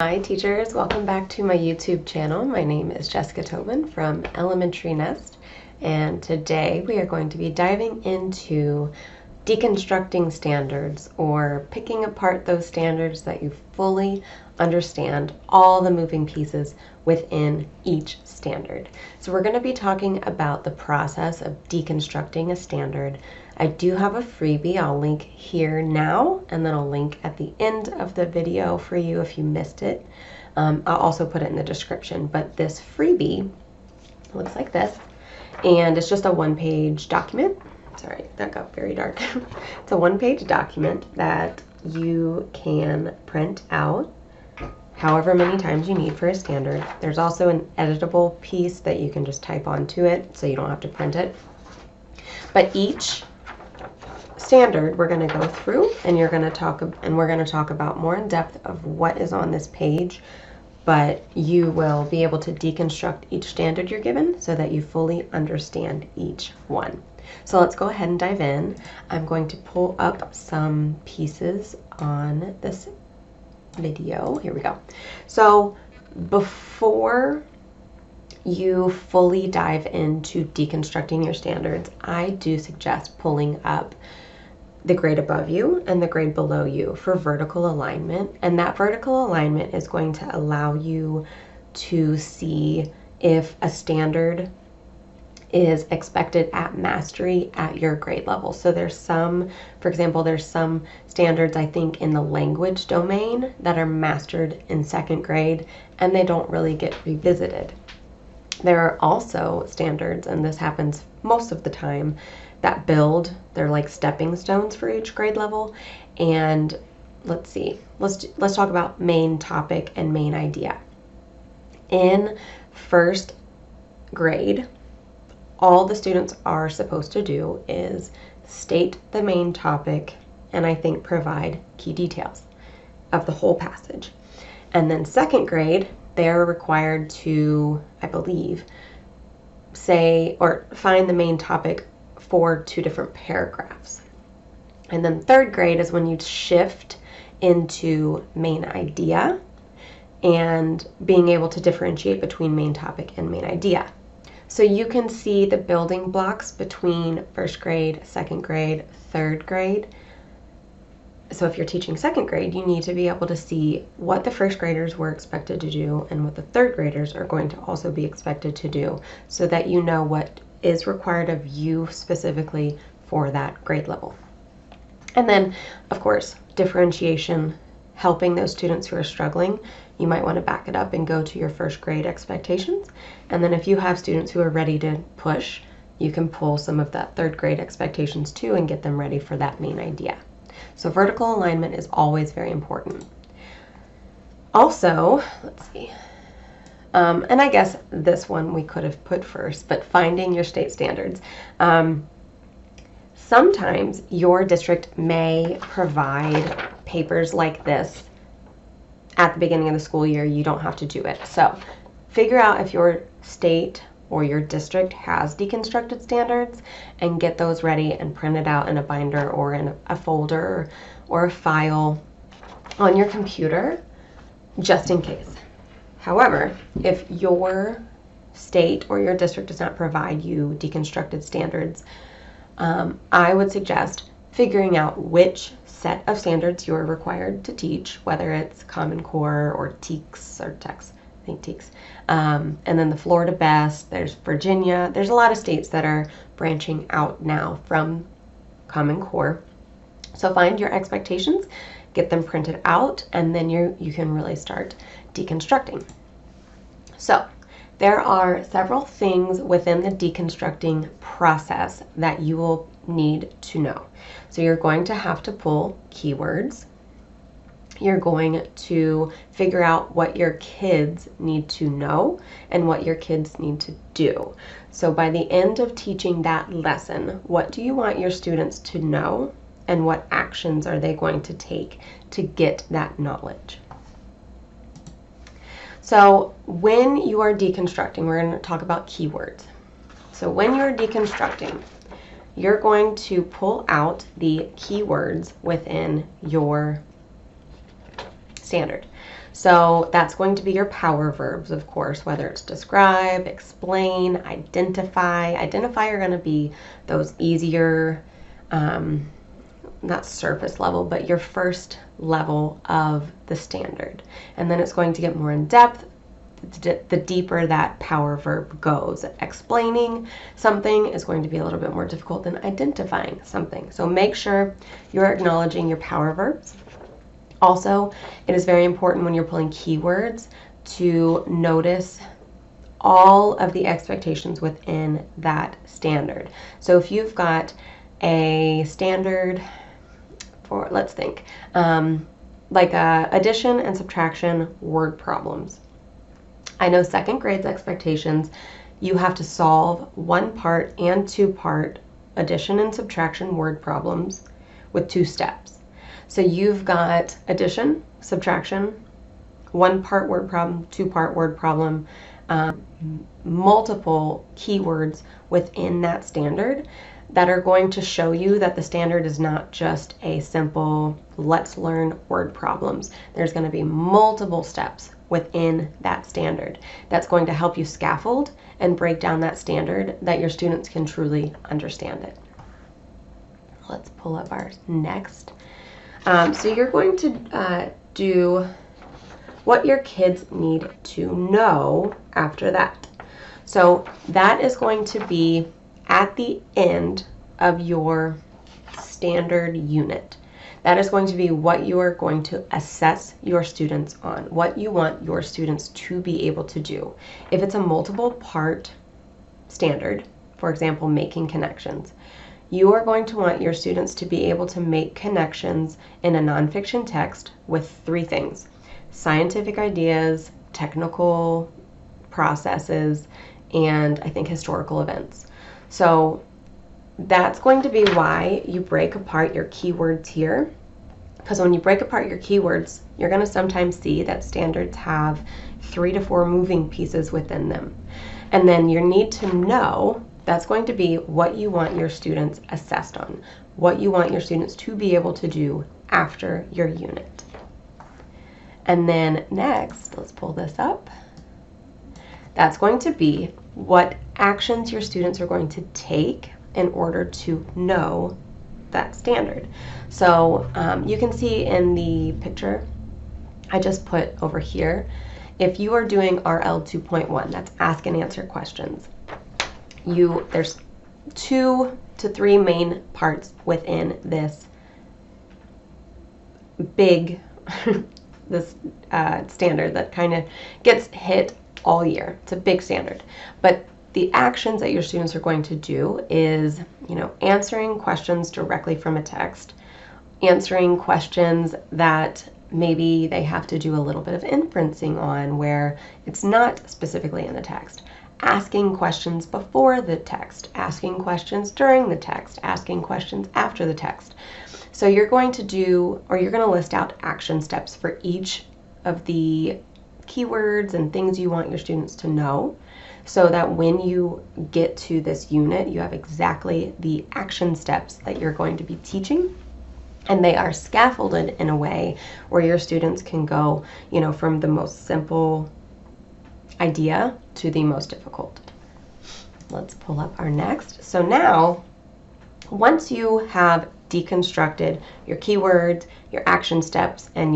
Hi teachers, welcome back to my YouTube channel. My name is Jessica Tobin from Elementary Nest, and today we are going to be diving into deconstructing standards, or picking apart those standards that you fully understand all the moving pieces within each standard. So we're going to be talking about the process of deconstructing a standard. I do have a freebie I'll link here now, and then I'll link at the end of the video for you if you missed it. I'll also put it in the description, but this freebie looks like this, and it's just a one-page document. Sorry, that got very dark. It's a one-page document that you can print out however many times you need for a standard. There's also an editable piece that you can just type onto it, so you don't have to print it. But each standard we're going to go through, and we're going to talk about more in depth of what is on this page, but you will be able to deconstruct each standard you're given so that you fully understand each one. So let's go ahead and dive in. I'm going to pull up some pieces on this video. Here we go. So before you fully dive into deconstructing your standards, I do suggest pulling up the grade above you and the grade below you for vertical alignment. And that vertical alignment is going to allow you to see if a standard is expected at mastery at your grade level. So there's some, for example, there's some standards I think in the language domain that are mastered in second grade and they don't really get revisited. There are also standards, and this happens most of the time, that build, they're like stepping stones for each grade level. And let's see, let's talk about main topic and main idea. In first grade, all the students are supposed to do is state the main topic and I think provide key details of the whole passage. And then second grade, they're required to, I believe, say or find the main topic for 2 different paragraphs. And then third grade is when you shift into main idea and being able to differentiate between main topic and main idea. So you can see the building blocks between first grade, second grade, third grade. So if you're teaching second grade, you need to be able to see what the first graders were expected to do and what the third graders are going to also be expected to do, so that you know what is required of you specifically for that grade level. And then, of course, differentiation, helping those students who are struggling. You might want to back it up and go to your first grade expectations. And then if you have students who are ready to push, you can pull some of that third grade expectations too and get them ready for that main idea. So vertical alignment is always very important. Also, let's see, and I guess this one we could have put first, but finding your state standards. Sometimes your district may provide papers like this at the beginning of the school year. You don't have to do it. So figure out if your state or your district has deconstructed standards and get those ready and print it out in a binder or in a folder or a file on your computer, just in case. However, if your state or your district does not provide you deconstructed standards, I would suggest figuring out which set of standards you are required to teach, whether it's Common Core or TEKS or TEKS. I think TEKS. And then the Florida Best, there's Virginia. There's a lot of states that are branching out now from Common Core. So find your expectations, get them printed out, and then you can really start deconstructing. So there are several things within the deconstructing process that you will need to know. So you're going to have to pull keywords. You're going to figure out what your kids need to know and what your kids need to do. So by the end of teaching that lesson, what do you want your students to know and what actions are they going to take to get that knowledge? So when you are deconstructing, we're going to talk about keywords. So when you're deconstructing, you're going to pull out the keywords within your standard. So that's going to be your power verbs, of course, whether it's describe, explain, identify. Identify are going to be those easier, not surface level, but your first level of the standard. And then it's going to get more in depth the deeper that power verb goes. Explaining something is going to be a little bit more difficult than identifying something. So make sure you're acknowledging your power verbs. Also, it is very important when you're pulling keywords to notice all of the expectations within that standard. So if you've got a standard for, let's think, like addition and subtraction word problems. I know second grade's expectations, you have to solve 1-part and 2-part addition and subtraction word problems with 2 steps. So you've got addition, subtraction, 1-part word problem, 2-part word problem, multiple keywords within that standard that are going to show you that the standard is not just a simple let's learn word problems. There's going to be multiple steps within that standard that's going to help you scaffold and break down that standard that your students can truly understand it. Let's pull up our next. So you're going to do what your kids need to know after that. So that is going to be at the end of your standard unit. That is going to be what you are going to assess your students on, what you want your students to be able to do. If it's a multiple part standard, for example, making connections, you are going to want your students to be able to make connections in a nonfiction text with 3 things: scientific ideas, technical processes, and I think historical events. So that's going to be why you break apart your keywords here, because when you break apart your keywords, you're going to sometimes see that standards have 3 to 4 moving pieces within them. And then you need to know that's going to be what you want your students assessed on, what you want your students to be able to do after your unit. And then next, let's pull this up. That's going to be what actions your students are going to take in order to know that standard. So you can see in the picture I just put over here, if you are doing RL 2.1, that's ask and answer questions, there's 2 to 3 main parts within this big this standard that kind of gets hit all year. It's a big standard. But the actions that your students are going to do is, answering questions directly from a text, answering questions that maybe they have to do a little bit of inferencing on where it's not specifically in the text, asking questions before the text, asking questions during the text, asking questions after the text. So you're going to do, or you're going to list out action steps for each of the keywords and things you want your students to know, so that when you get to this unit, you have exactly the action steps that you're going to be teaching, and they are scaffolded in a way where your students can go, from the most simple idea to the most difficult. Let's pull up our next. So now, once you have deconstructed your keywords, your action steps, and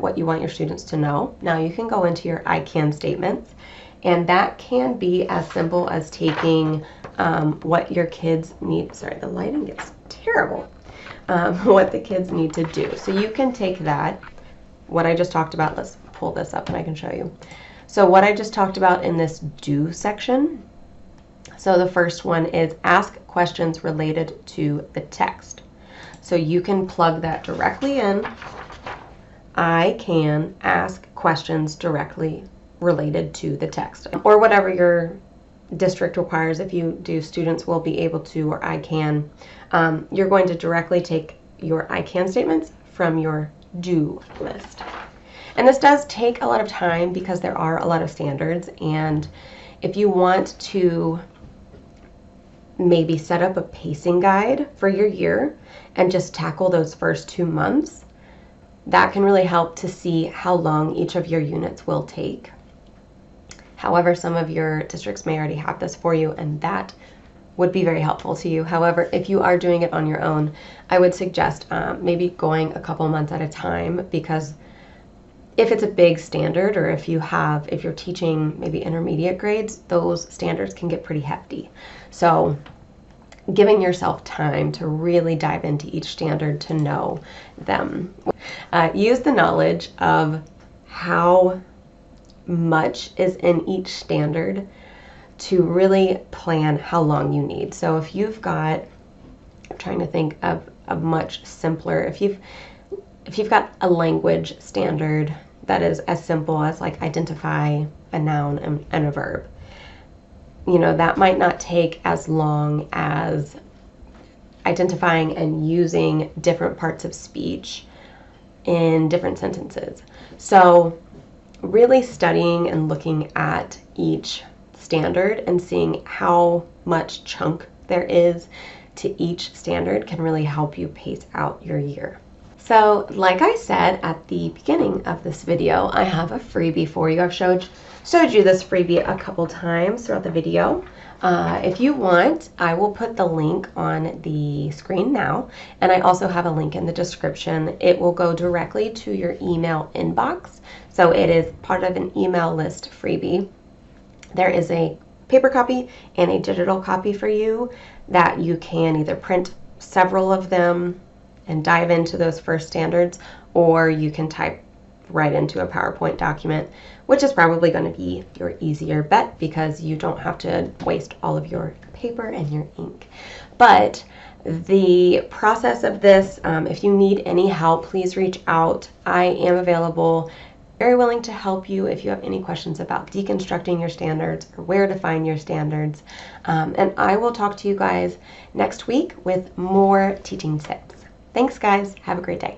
what you want your students to know, now you can go into your ICAN statements. And that can be as simple as taking what your kids need. Sorry, the lighting gets terrible. What the kids need to do. So you can take that, what I just talked about. Let's pull this up and I can show you. So what I just talked about in this do section. So the first one is ask questions related to the text. So you can plug that directly in. I can ask questions directly related to the text, or whatever your district requires. If you do, students will be able to, or I can. You're going to directly take your ICAN statements from your do list. And this does take a lot of time because there are a lot of standards, and if you want to maybe set up a pacing guide for your year and just tackle those first 2 months, that can really help to see how long each of your units will take. However, some of your districts may already have this for you, and that would be very helpful to you. However, if you are doing it on your own, I would suggest maybe going a couple months at a time, because if it's a big standard, or if you're teaching maybe intermediate grades, those standards can get pretty hefty. So giving yourself time to really dive into each standard to know them. Use the knowledge of how much is in each standard to really plan how long you need. So if you've got, I'm trying to think of a much simpler, if you've got a language standard that is as simple as like identify a noun and a verb, you know, that might not take as long as identifying and using different parts of speech in different sentences. So really studying and looking at each standard and seeing how much chunk there is to each standard can really help you pace out your year. So like I said at the beginning of this video, I have a freebie for you. I've showed you this freebie a couple times throughout the video. If you want, I will put the link on the screen now, and I also have a link in the description. It will go directly to your email inbox, so it is part of an email list freebie. There is a paper copy and a digital copy for you that you can either print several of them and dive into those first standards, or you can type right into a PowerPoint document, which is probably going to be your easier bet because you don't have to waste all of your paper and your ink. But the process of this, if you need any help, please reach out. I am available, very willing to help you if you have any questions about deconstructing your standards or where to find your standards. And I will talk to you guys next week with more teaching tips. Thanks, guys. Have a great day.